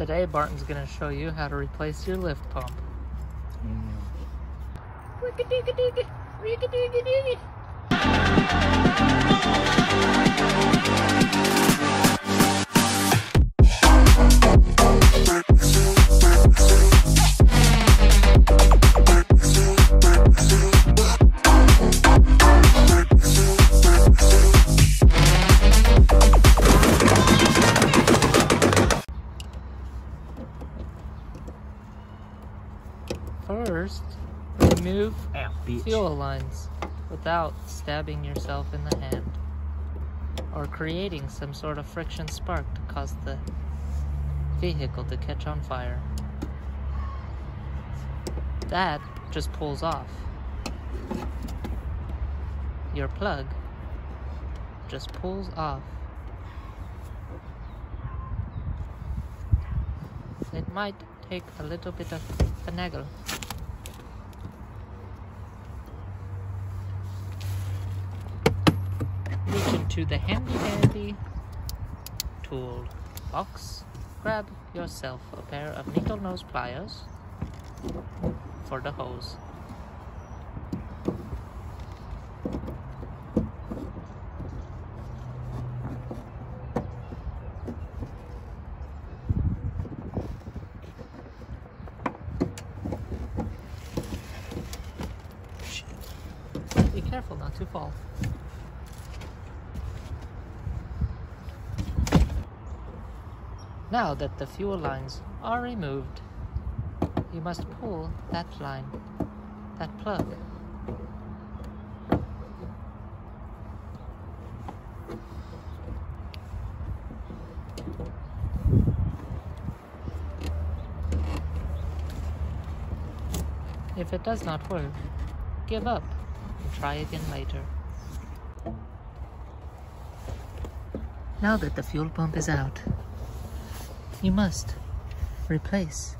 Today, Barton's going to show you how to replace your lift pump. First, remove fuel lines without stabbing yourself in the hand or creating some sort of friction spark to cause the vehicle to catch on fire. That just pulls off. Your plug just pulls off. It might take a little bit of finagle. Reach into the handy tool box. Grab yourself a pair of needle nose pliers for the hose. Be careful not to fall. Now that the fuel lines are removed, you must pull that line, that plug. If it does not work, give up and try again later. Now that the fuel pump is out, you must replace.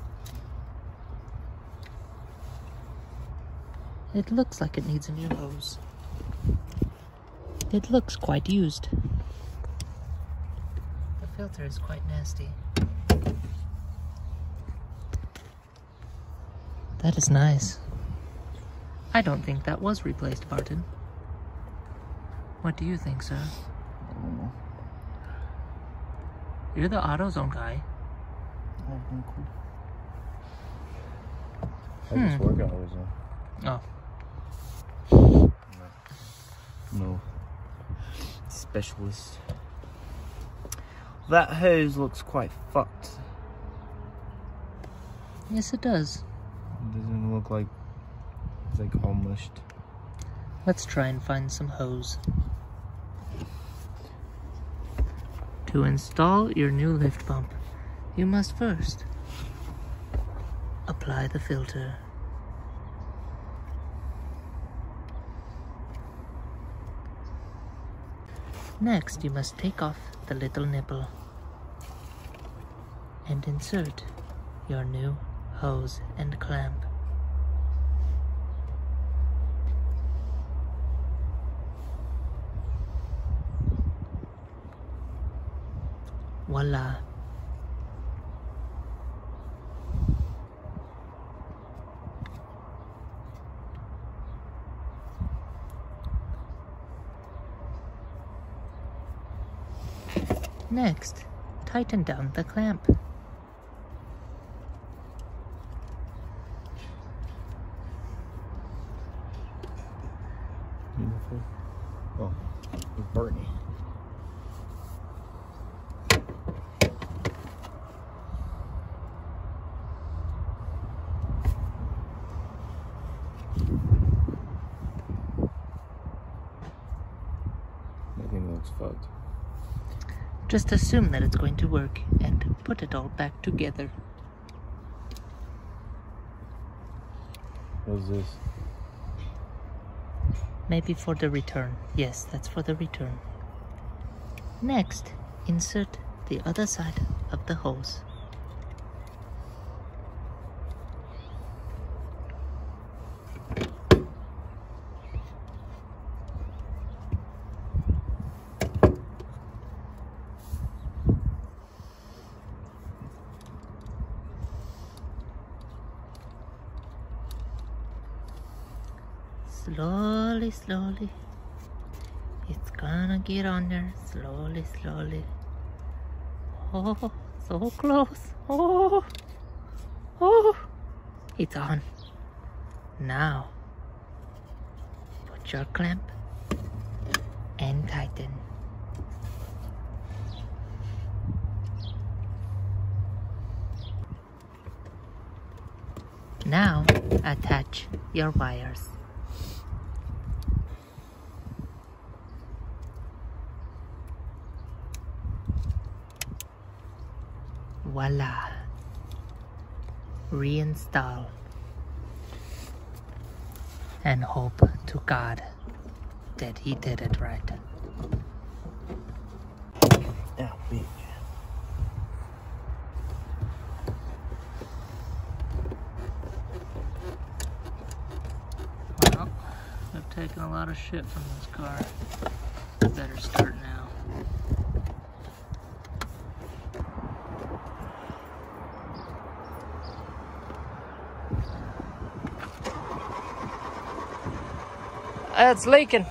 It looks like it needs a new hose. It looks quite used. The filter is quite nasty. That is nice. I don't think that was replaced, Barton. What do you think, sir? I don't know. You're the AutoZone guy. I have no clue. I just work at AutoZone. Oh. No. Specialist. That hose looks quite fucked. Yes, it does. It doesn't look like it's like all mushed. Let's try and find some hose. To install your new lift pump, you must first apply the filter. Next, you must take off the little nipple and insert your new hose and clamp. Voila! Next, tighten down the clamp. Beautiful. Oh, it's Barney. Everything looks fucked. Just assume that it's going to work and put it all back together. What's this? Maybe for the return. Yes, that's for the return. Next, insert the other side of the hose. Slowly, slowly. It's gonna get on there. Slowly, slowly. Oh, so close. Oh, oh. It's on. Now, put your clamp and tighten. Now, attach your wires. Voila! Reinstall. And hope to God that he did it right. Yeah, big. Well, I've taken a lot of shit from this car. I better start now. It's leaking.